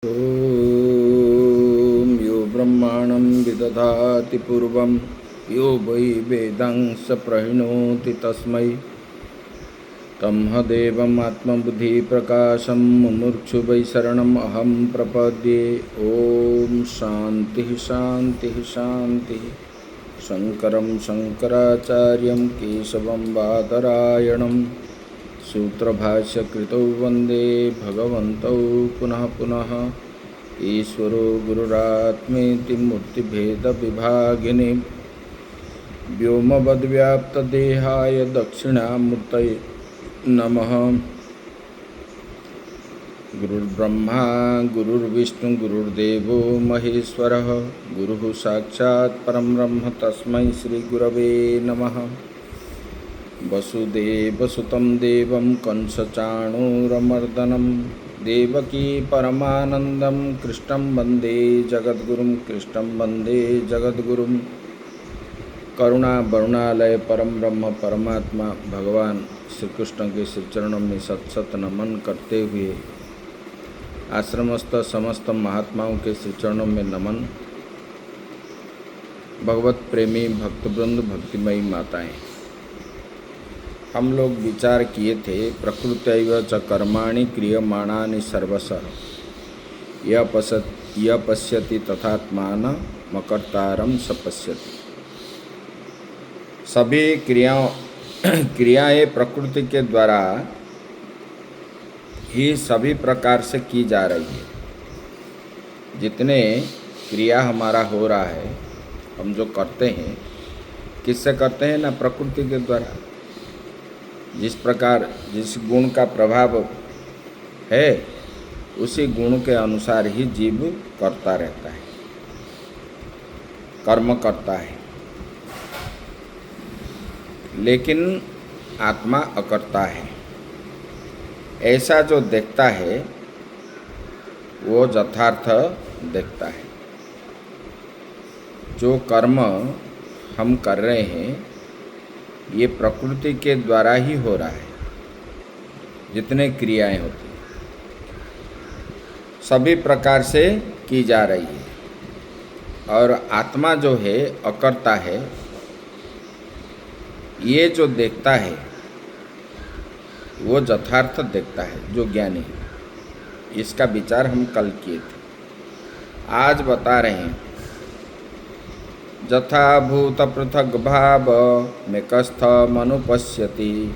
ॐ यो ब्रह्माणं विदधाति पूर्वं यो वै वेदांस प्रणोति तस्मै तमहदेवम् आत्मबुद्धिप्रकाशं मुमुक्षु वै शरणम् अहं प्रपद्ये। ॐ शान्तिः शान्तिः शान्तिः। शङ्करं शङ्कराचार्यं केशवं बादरायणं सूत्रभाष्यकृतौ वन्दे भगवन्तौ पुनः पुनः। ईश्वरो गुरुरात्मेति मूर्तिभेदविभागिने व्योमवद्व्याप्तदेहाय दक्षिणामूर्तये नमः। गुरुर्ब्रह्मा गुरुर्विष्णु गुरुर्देवो महेश्वरः गुरुः साक्षात् परं ब्रह्म तस्मै श्रीगुरवे नमः। वसुदेवसुतं देवं कंसचाणूरमर्दनं देवकी परमानन्दं कृष्णं वन्दे जगद्गुरुं कृष्णं वन्दे जगद्गुरुं। करुणा वरुणालय परम ब्रह्म परमात्मा भगवान श्री कृष्ण के श्री चरणों में सत सत नमन करते हुए आश्रमस्थ समस्त महात्माओं के श्री चरणों में नमन। भगवत प्रेमी भक्तवृंद भक्तिमयी माताएं, हम लोग विचार किए थे प्रकृत्यैव च कर्माणि क्रियमाणानि सर्वशः यः पश्यति तथात्मानमकर्तारं स पश्यति। सभी क्रियाएं प्रकृति के द्वारा ही सभी प्रकार से की जा रही है। जितने क्रिया हमारा हो रहा है, हम जो करते हैं किससे करते हैं ना, प्रकृति के द्वारा। जिस प्रकार जिस गुण का प्रभाव है उसी गुण के अनुसार ही जीव करता रहता है, कर्म करता है। लेकिन आत्मा अकर्ता है। ऐसा जो देखता है वो यथार्थ देखता है। जो कर्म हम कर रहे हैं ये प्रकृति के द्वारा ही हो रहा है। जितने क्रियाएं होती हैं सभी प्रकार से की जा रही है। और आत्मा जो है अकर्ता है। ये जो देखता है वो यथार्थ देखता है, जो ज्ञानी है। इसका विचार हम कल किए थे। आज बता रहे हैं यथा भूत पृथक भाव मेकस्थमनुपश्यति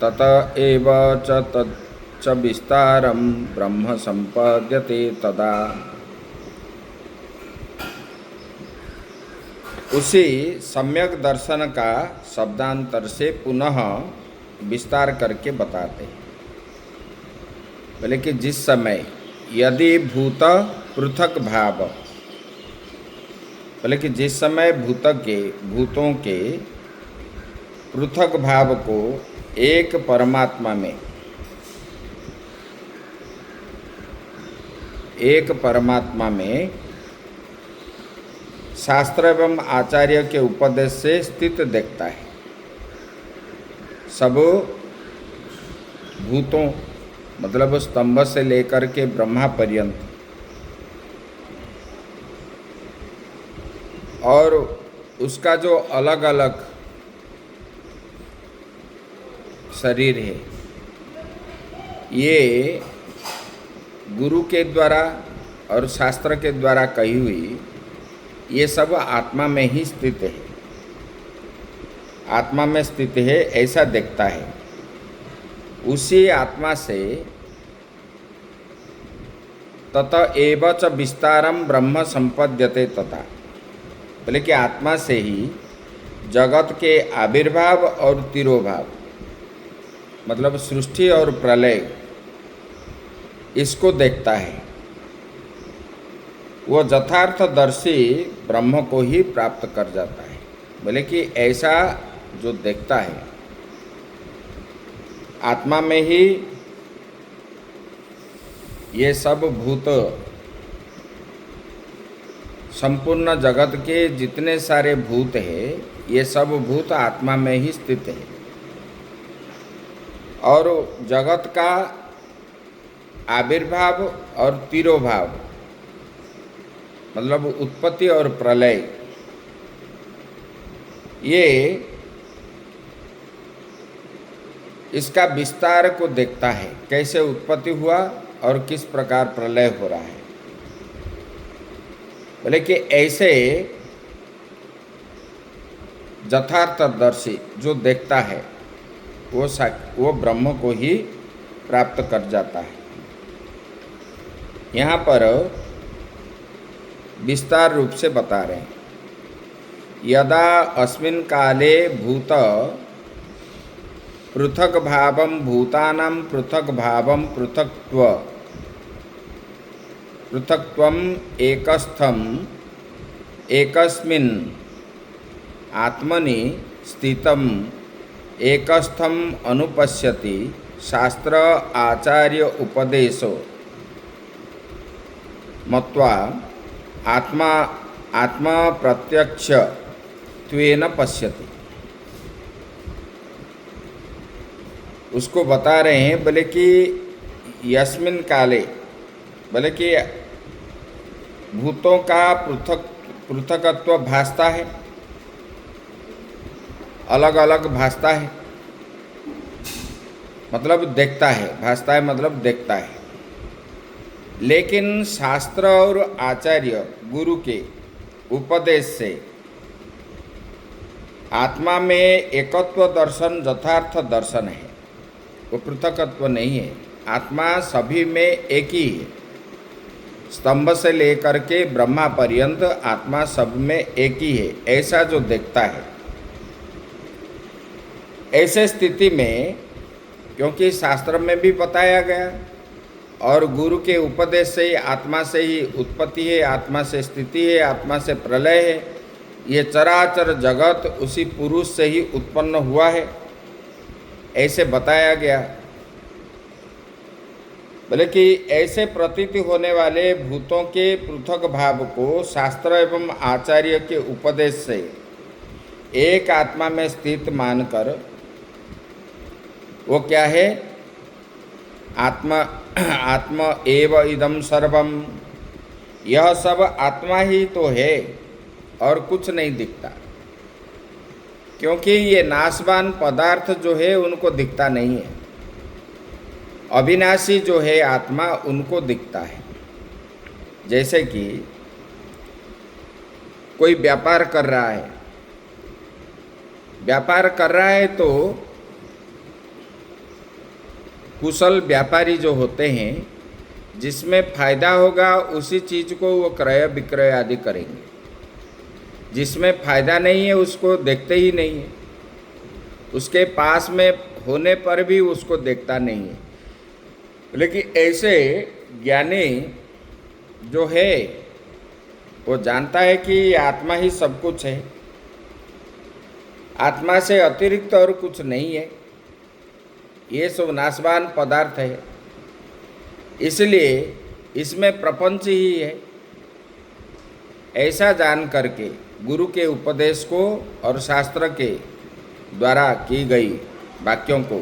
तत एव च तच्च विस्तारं ब्रह्म संपद्यते तदा। उसी सम्यक दर्शन का शब्दांतर से पुनः विस्तार करके बताते हैं। बोले कि जिस समय यदि भूत पृथक भाव, बोले कि जिस समय भूतों के पृथक भाव को एक परमात्मा में शास्त्र एवं आचार्य के उपदेश से स्थित देखता है। सब भूतों मतलब स्तंभ से लेकर के ब्रह्मा पर्यंत और उसका जो अलग अलग शरीर है, ये गुरु के द्वारा और शास्त्र के द्वारा कही हुई ये सब आत्मा में ही स्थित है। आत्मा में स्थित है ऐसा देखता है। उसी आत्मा से तत एव च विस्तारम ब्रह्म संपद्यते तथा। बोले कि आत्मा से ही जगत के आविर्भाव और तिरोभाव मतलब सृष्टि और प्रलय इसको देखता है। वो यथार्थदर्शी ब्रह्म को ही प्राप्त कर जाता है। बोले कि ऐसा जो देखता है आत्मा में ही ये सब भूत संपूर्ण जगत के जितने सारे भूत हैं ये सब भूत आत्मा में ही स्थित है। और जगत का आविर्भाव और तिरोभाव, मतलब उत्पत्ति और प्रलय, ये इसका विस्तार को देखता है, कैसे उत्पत्ति हुआ और किस प्रकार प्रलय हो रहा है। बोले कि ऐसे यथार्थदर्शी जो देखता है वो ब्रह्म को ही प्राप्त कर जाता है। यहाँ पर विस्तार रूप से बता रहे हैं, यदा अस्मिन् काले भूत पृथक भावम भूतानां पृथक भावम पृथक्त्वम एकस्थम एकस्मिन् आत्मनि स्थितम एकस्थम अनुपश्यति शास्त्र आचार्य उपदेशो मत्वा आत्मा प्रत्यक्ष त्वेन पश्यति। उसको बता रहे हैं, बोले कि यस्मिन् काले, बोले कि भूतों का पृथकत्व भासता है, अलग अलग भासता है, मतलब देखता है, भासता है मतलब देखता है। लेकिन शास्त्र और आचार्य गुरु के उपदेश से आत्मा में एकत्व दर्शन यथार्थ दर्शन है, वो पृथकत्व नहीं है। आत्मा सभी में एक ही है, स्तंभ से लेकर के ब्रह्मा पर्यंत आत्मा सब में एक ही है, ऐसा जो देखता है। ऐसे स्थिति में, क्योंकि शास्त्र में भी बताया गया और गुरु के उपदेश से ही आत्मा से ही उत्पत्ति है, आत्मा से स्थिति है, आत्मा से प्रलय है, ये चराचर जगत उसी पुरुष से ही उत्पन्न हुआ है, ऐसे बताया गया। बोले कि ऐसे प्रतीति होने वाले भूतों के पृथक भाव को शास्त्र एवं आचार्य के उपदेश से एक आत्मा में स्थित मानकर, वो क्या है, आत्मा एव इदम सर्वम, यह सब आत्मा ही तो है और कुछ नहीं दिखता। क्योंकि ये नाशवान पदार्थ जो है उनको दिखता नहीं है, अविनाशी जो है आत्मा उनको दिखता है। जैसे कि कोई व्यापार कर रहा है, तो कुशल व्यापारी जो होते हैं, जिसमें फायदा होगा उसी चीज़ को वो क्रय विक्रय आदि करेंगे, जिसमें फायदा नहीं है उसको देखते ही नहीं है, उसके पास में होने पर भी उसको देखता नहीं है। लेकिन ऐसे ज्ञानी जो है वो जानता है कि आत्मा ही सब कुछ है, आत्मा से अतिरिक्त और कुछ नहीं है, ये सब नाशवान पदार्थ है, इसलिए इसमें प्रपंच ही है। ऐसा जान करके गुरु के उपदेश को और शास्त्र के द्वारा की गई वाक्यों को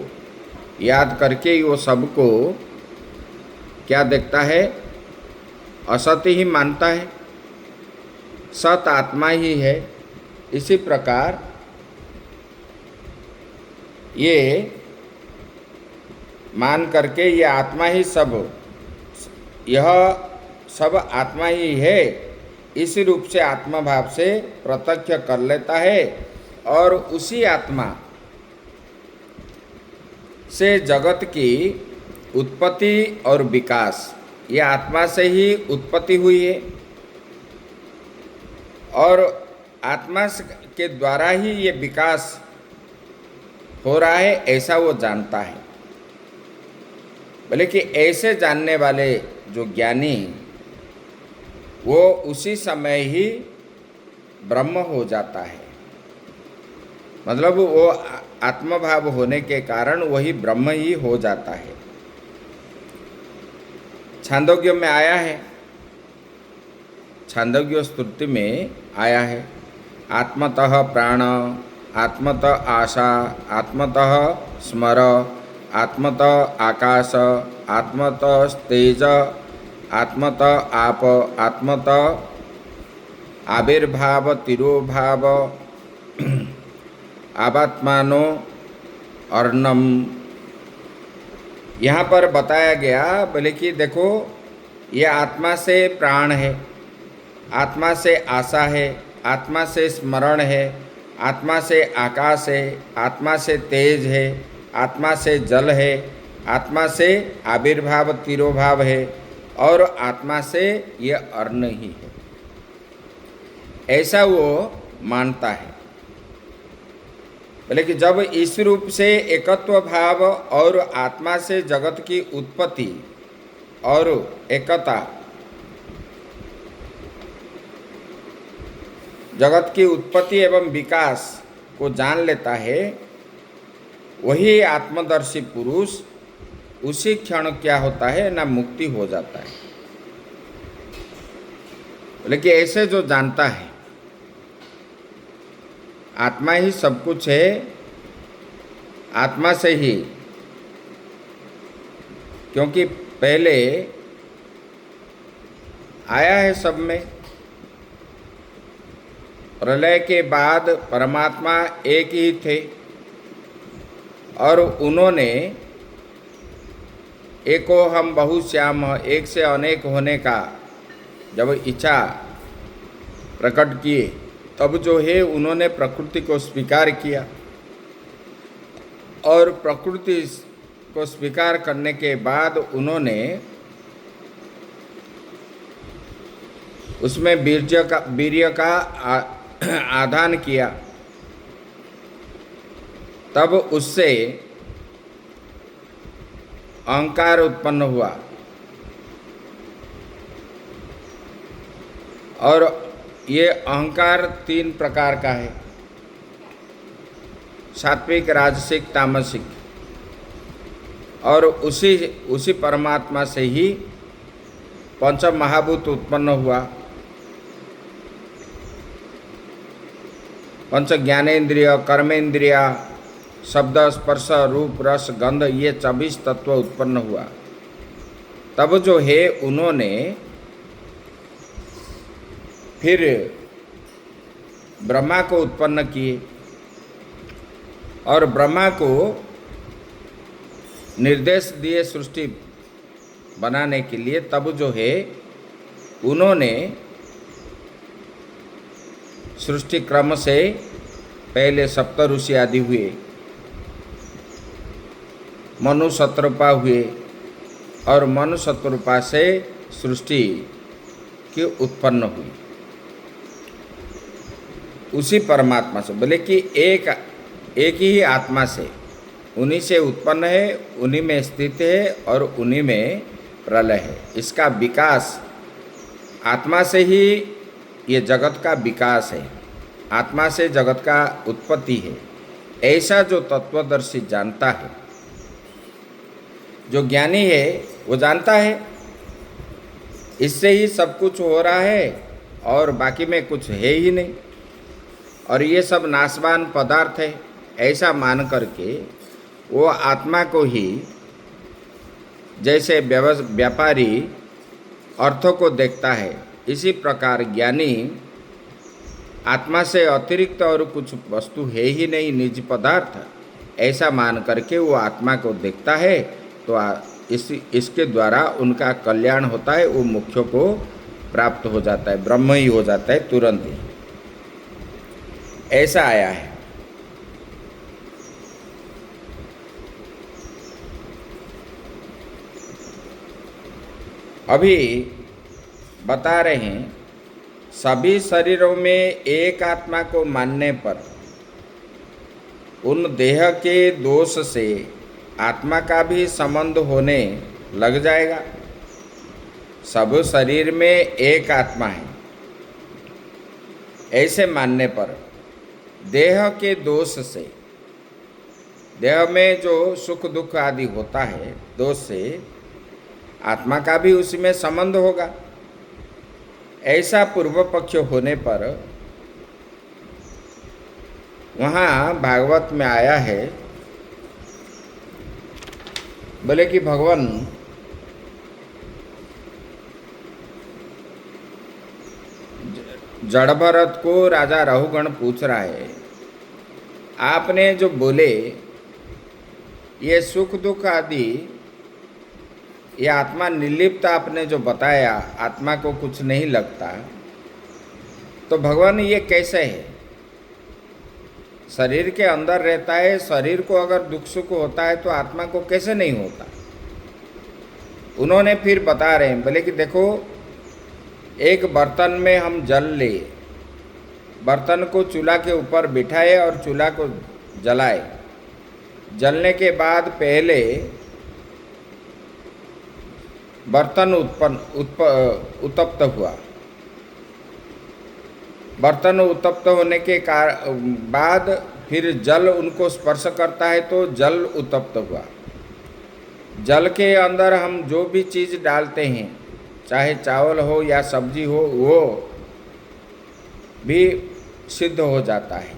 याद करके वो सबको क्या देखता है, असत ही मानता है, सत आत्मा ही है। इसी प्रकार ये मान करके ये आत्मा ही सब, यह सब आत्मा ही है, इसी रूप से आत्मा भाव से प्रत्यक्ष कर लेता है और उसी आत्मा से जगत की उत्पत्ति और विकास, ये आत्मा से ही उत्पत्ति हुई है और आत्मा के द्वारा ही ये विकास हो रहा है, ऐसा वो जानता है। बोले कि ऐसे जानने वाले जो ज्ञानी, वो उसी समय ही ब्रह्म हो जाता है, मतलब वो आत्मभाव होने के कारण वही ब्रह्म ही हो जाता है। छांदोग्य में आया है, छांदोग्य स्तुति में आया है, आत्मतः प्राण, आत्मतः आशा, आत्मतः स्मर, आत्मतः आकाश, आत्मतस्तेज आत्मत आप आत्मत आविर्भाव तिरोभाव आबात्मानो अर्णम। यहाँ पर बताया गया बोले कि देखो ये आत्मा से प्राण है, आत्मा से आशा है, आत्मा से स्मरण है, आत्मा से आकाश है, आत्मा से तेज है, आत्मा से जल है, आत्मा से आविर्भाव तिरोभाव है और आत्मा से ये अर्ण ही है, ऐसा वो मानता है। बोले कि जब इस रूप से एकत्व भाव और आत्मा से जगत की उत्पत्ति और एकता, जगत की उत्पत्ति एवं विकास को जान लेता है, वही आत्मदर्शी पुरुष उसी क्षण क्या होता है ना, मुक्ति हो जाता है। लेकिन ऐसे जो जानता है आत्मा ही सब कुछ है, आत्मा से ही, क्योंकि पहले आया है सब में, प्रलय के बाद परमात्मा एक ही थे और उन्होंने एको हम बहुश्याम, एक से अनेक होने का जब इच्छा प्रकट किए, तब जो है उन्होंने प्रकृति को स्वीकार किया और प्रकृति को स्वीकार करने के बाद उन्होंने उसमें वीर्य का आधान किया, तब उससे अहंकार उत्पन्न हुआ और ये अहंकार 3 प्रकार का है, सात्विक, राजसिक, तामसिक। और उसी परमात्मा से ही पंच महाभूत उत्पन्न हुआ, पंच ज्ञानेन्द्रिय, कर्मेंद्रिय, शब्द, स्पर्श, रूप, रस, गंध, ये 24 तत्व उत्पन्न हुआ। तब जो है उन्होंने फिर ब्रह्मा को उत्पन्न किए और ब्रह्मा को निर्देश दिए सृष्टि बनाने के लिए। तब जो है उन्होंने सृष्टि क्रम से पहले सप्त ऋषि आदि हुए, मनु शतरूपा हुए और मनु शतरूपा से सृष्टि की उत्पन्न हुई उसी परमात्मा से। बोले कि एक ही आत्मा से, उन्हीं से उत्पन्न है, उन्हीं में स्थित है और उन्हीं में प्रलय है। इसका विकास आत्मा से ही, ये जगत का विकास है, आत्मा से जगत का उत्पत्ति है। ऐसा जो तत्वदर्शी जानता है, जो ज्ञानी है, वो जानता है इससे ही सब कुछ हो रहा है और बाकी में कुछ है ही नहीं और ये सब नाशवान पदार्थ है, ऐसा मान करके वो आत्मा को ही, जैसे व्यापारी अर्थों को देखता है, इसी प्रकार ज्ञानी आत्मा से अतिरिक्त और कुछ वस्तु है ही नहीं, निज पदार्थ, ऐसा मान करके वो आत्मा को देखता है। तो इसके द्वारा उनका कल्याण होता है, वो मोक्ष को प्राप्त हो जाता है, ब्रह्म ही हो जाता है तुरंत ही। ऐसा आया है। अभी बता रहे हैं, सभी शरीरों में एक आत्मा को मानने पर उन देह के दोष से आत्मा का भी संबंध होने लग जाएगा। सब शरीर में एक आत्मा है, ऐसे मानने पर देह के दोष से, देह में जो सुख दुख आदि होता है दोष से, आत्मा का भी उसी में संबंध होगा। ऐसा पूर्व पक्ष होने पर वहाँ भागवत में आया है, बोले कि भगवान जड़ भरत को राजा रहुगण पूछ रहा है, आपने जो बोले ये सुख दुख आदि, ये आत्मा निर्लिप्त आपने जो बताया, आत्मा को कुछ नहीं लगता, तो भगवान ये कैसे है? शरीर के अंदर रहता है, शरीर को अगर दुख सुख होता है तो आत्मा को कैसे नहीं होता? उन्होंने फिर बता रहे हैं, बोले कि देखो, एक बर्तन में हम जल ले, बर्तन को चूल्हा के ऊपर बिठाए और चूल्हा को जलाए, जलने के बाद पहले बर्तन उत्तप्त हुआ, बर्तन उत्तप्त होने के बाद फिर जल उनको स्पर्श करता है तो जल उत्तप्त हुआ। जल के अंदर हम जो भी चीज़ डालते हैं, चाहे चावल हो या सब्जी हो, वो भी सिद्ध हो जाता है,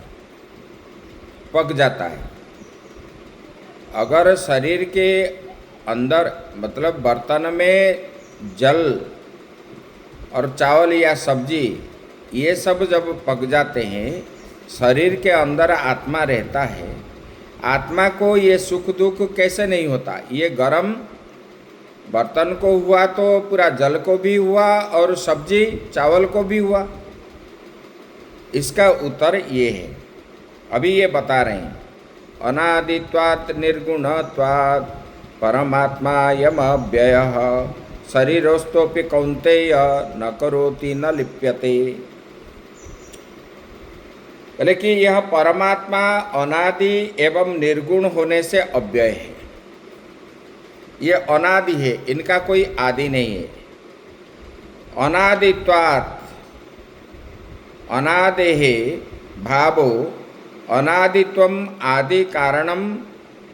पक जाता है। अगर शरीर के अंदर मतलब बर्तन में जल और चावल या सब्जी ये सब जब पक जाते हैं, शरीर के अंदर आत्मा रहता है, आत्मा को ये सुख दुख कैसे नहीं होता? ये गरम बर्तन को हुआ तो पूरा जल को भी हुआ और सब्जी चावल को भी हुआ। इसका उत्तर ये है, अभी ये बता रहे हैं, अनादित्वात् निर्गुणत्वात् परमात्मायम् अव्ययः शरीरोस्तोपि कौन्तेय न करोति न लिप्यते। बोले कि यह परमात्मा अनादि एवं निर्गुण होने से अव्यय है, ये अनादि है, इनका कोई आदि नहीं है। अनादित्वात् अनादेः भावो अनादित्वम आदि कारणम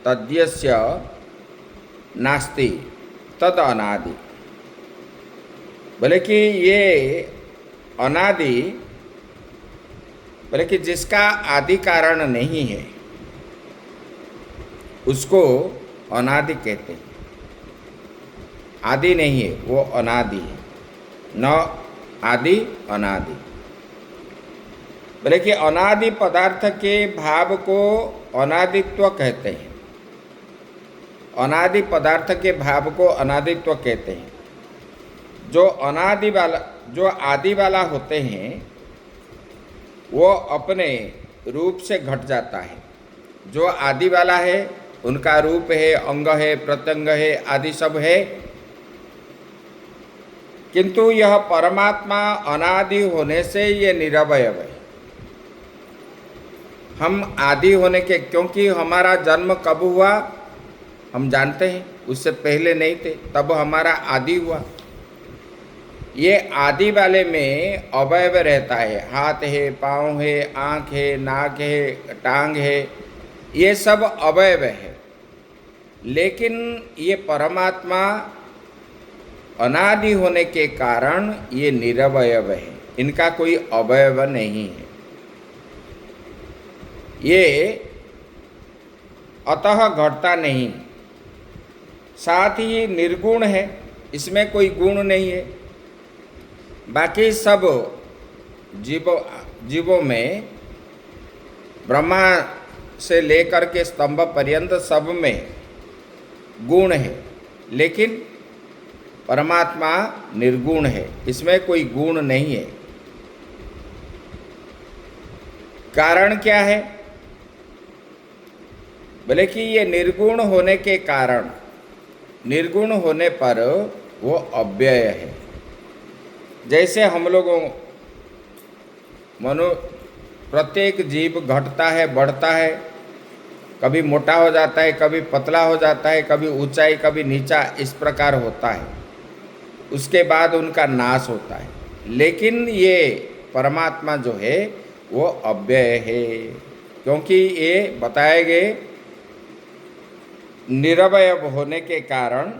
तद्यस्य नास्ति तद अनादि। बोले कि ये अनादि, बोले कि जिसका आदि कारण नहीं है उसको अनादि कहते हैं। आदि नहीं है, वो अनादि है, न आदि अनादि। बोले कि अनादि पदार्थ के भाव को अनादित्व कहते हैं, अनादि पदार्थ के भाव को अनादित्व कहते हैं। जो अनादि वाला, जो आदि वाला होते हैं वो अपने रूप से घट जाता है। जो आदि वाला है उनका रूप है, अंग है, प्रत्यंग है, आदि सब है। किंतु यह परमात्मा अनादि होने से ये निरवय है। हम आदि होने के, क्योंकि हमारा जन्म कब हुआ हम जानते हैं, उससे पहले नहीं थे, तब हमारा आदि हुआ। ये आदि वाले में अवयव रहता है, हाथ है, पाँव है, आँख है, नाक है, टांग है, ये सब अवयव है। लेकिन ये परमात्मा अनादि होने के कारण ये निरवयव है, इनका कोई अवयव नहीं है। ये अतः घटता नहीं, साथ ही निर्गुण है, इसमें कोई गुण नहीं है। बाकी सब जीवों में ब्रह्मा से लेकर के स्तंभ पर्यंत सब में गुण है, लेकिन परमात्मा निर्गुण है, इसमें कोई गुण नहीं है। कारण क्या है? बोले कि ये निर्गुण होने के कारण, निर्गुण होने पर वो अव्यय है। जैसे हम लोगों प्रत्येक जीव घटता है, बढ़ता है, कभी मोटा हो जाता है, कभी पतला हो जाता है, कभी ऊंचाई कभी नीचा, इस प्रकार होता है। उसके बाद उनका नाश होता है। लेकिन ये परमात्मा जो है वो अव्यय है, क्योंकि ये बताए गए निरवय होने के कारण।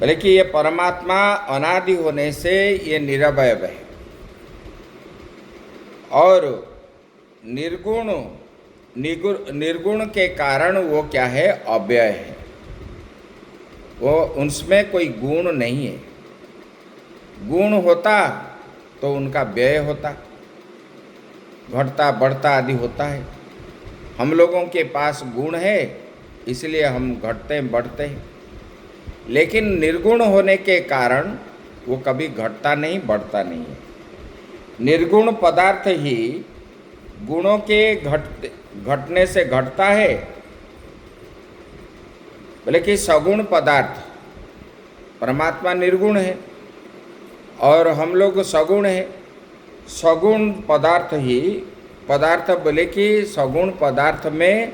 बोले कि ये परमात्मा अनादि होने से ये निरवय है, और निर्गुण के कारण वो क्या है? अव्यय है। वो उनमें कोई गुण नहीं है। गुण होता तो उनका व्यय होता, घटता बढ़ता आदि होता है। हम लोगों के पास गुण है इसलिए हम घटते हैं बढ़ते हैं, लेकिन निर्गुण होने के कारण वो कभी घटता नहीं बढ़ता नहीं है। निर्गुण पदार्थ ही गुणों के घटने से घटता है, बोले कि सगुण पदार्थ, परमात्मा निर्गुण है और हम लोग सगुण है। सगुण पदार्थ ही पदार्थ, बोले कि सगुण पदार्थ में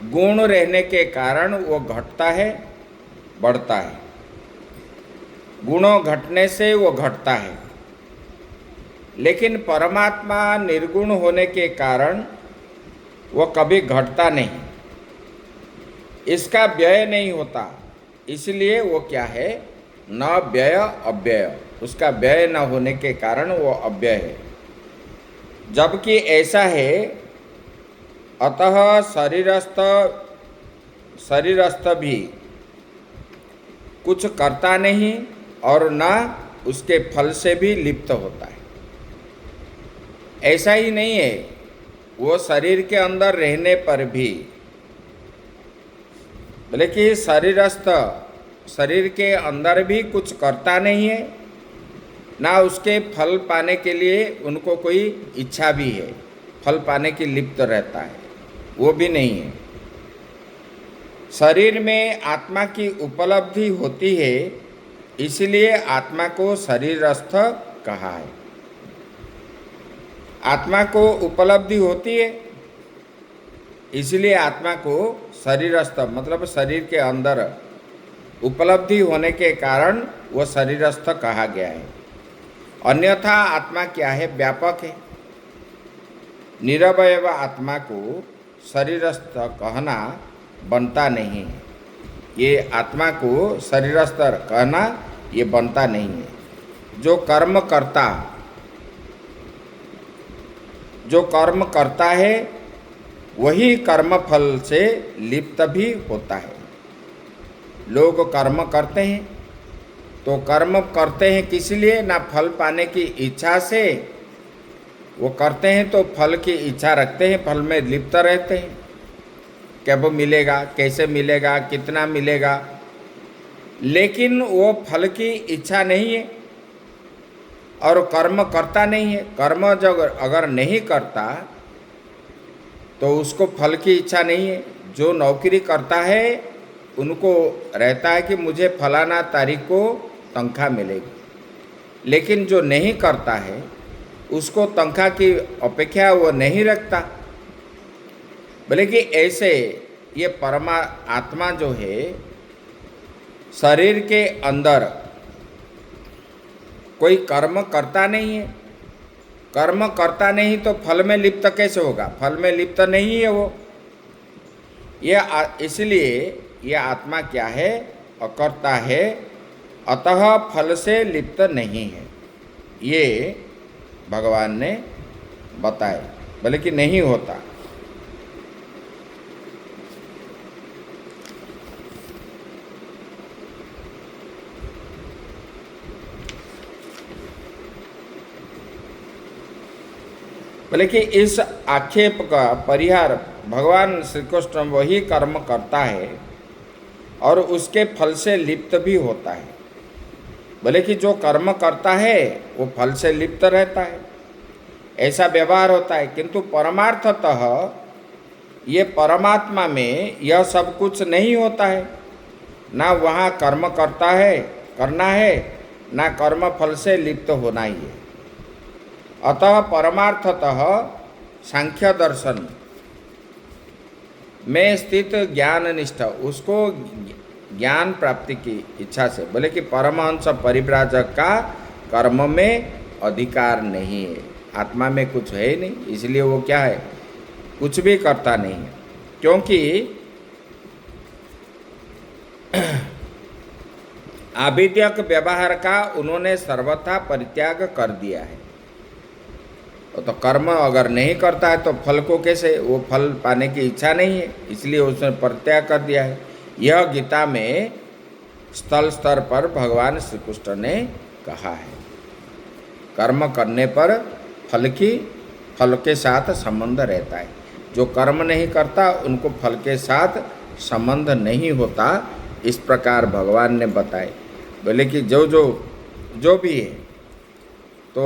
गुण रहने के कारण वो घटता है बढ़ता है, गुणों घटने से वो घटता है। लेकिन परमात्मा निर्गुण होने के कारण वो कभी घटता नहीं, इसका व्यय नहीं होता, इसलिए वो क्या है, न व्यय अव्यय, उसका व्यय न होने के कारण वो अव्यय है। जबकि ऐसा है, अतः शरीरस्थ भी कुछ करता नहीं और न उसके फल से भी लिप्त होता है। ऐसा ही नहीं है, वो शरीर के अंदर रहने पर भी, बोले कि शरीरस्थ, शरीर के अंदर भी कुछ करता नहीं है, ना उसके फल पाने के लिए उनको कोई इच्छा भी है, फल पाने की लिप्त रहता है, वो भी नहीं है। शरीर में आत्मा की उपलब्धि होती है, इसलिए आत्मा को शरीरस्थ कहा है। आत्मा को उपलब्धि होती है इसलिए आत्मा को शरीरस्थ, मतलब शरीर के अंदर उपलब्धि होने के कारण वो शरीरस्थ कहा गया है। अन्यथा आत्मा क्या है, व्यापक है। निरवयव आत्मा को शरीरस्थ कहना बनता नहीं है। ये आत्मा को शरीरस्थ कहना ये बनता नहीं है। जो कर्म करता है वही कर्म फल से लिप्त भी होता है। लोग कर्म करते हैं तो कर्म करते हैं किस लिए, ना फल पाने की इच्छा से वो करते हैं, तो फल की इच्छा रखते हैं, फल में लिप्त रहते हैं, कब मिलेगा, कैसे मिलेगा, कितना मिलेगा, लेकिन वो फल की इच्छा नहीं है और कर्म करता नहीं है। कर्म जब अगर नहीं करता तो उसको फल की इच्छा नहीं है। जो नौकरी करता है उनको रहता है कि मुझे फलाना तारीख को तनख्वाह मिलेगी, लेकिन जो नहीं करता है उसको तनख्वाह की अपेक्षा वो नहीं रखता। बोले कि ऐसे ये आत्मा जो है शरीर के अंदर कोई कर्म करता नहीं है, कर्म करता नहीं तो फल में लिप्त कैसे होगा, फल में लिप्त नहीं है वो। ये इसलिए ये आत्मा क्या है, अकर्ता है, अतः फल से लिप्त नहीं है, ये भगवान ने बताया। बोले कि नहीं होता। बोले कि इस आक्षेप का परिहार भगवान श्री कृष्ण वही कर्म करता है और उसके फल से लिप्त भी होता है। बोले कि जो कर्म करता है वो फल से लिप्त रहता है, ऐसा व्यवहार होता है। किंतु परमार्थतः ये परमात्मा में यह सब कुछ नहीं होता है, ना वहाँ कर्म करना है, ना कर्म फल से लिप्त होना ही है। अतः परमार्थतः सांख्य दर्शन में स्थित ज्ञान निष्ठा, उसको ज्ञान प्राप्ति की इच्छा से, बोले कि परमहंस परिव्राजक का कर्म में अधिकार नहीं है, आत्मा में कुछ है ही नहीं, इसलिए वो क्या है, कुछ भी करता नहीं है। क्योंकि आविद्यक व्यवहार का उन्होंने सर्वथा परित्याग कर दिया है। तो कर्म अगर नहीं करता है तो फल को कैसे, वो फल पाने की इच्छा नहीं है, इसलिए उसने परित्याग कर दिया है। यह गीता में स्थल स्तर पर भगवान श्री कृष्ण ने कहा है। कर्म करने पर फल के साथ संबंध रहता है। जो कर्म नहीं करता उनको फल के साथ संबंध नहीं होता, इस प्रकार भगवान ने बताए। बोले कि जो भी है, तो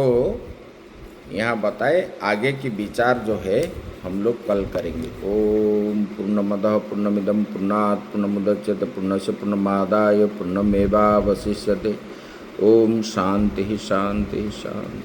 यहाँ बताए आगे की विचार जो है हम लोग कल करेंगे। ओम पूर्णमदः पूर्णमिदं पूर्णात् पूर्णमुदच्यते पूर्णस्य पूर्णमादाय पूर्णमेवावशिष्यते। ओम शांति शांति शांति।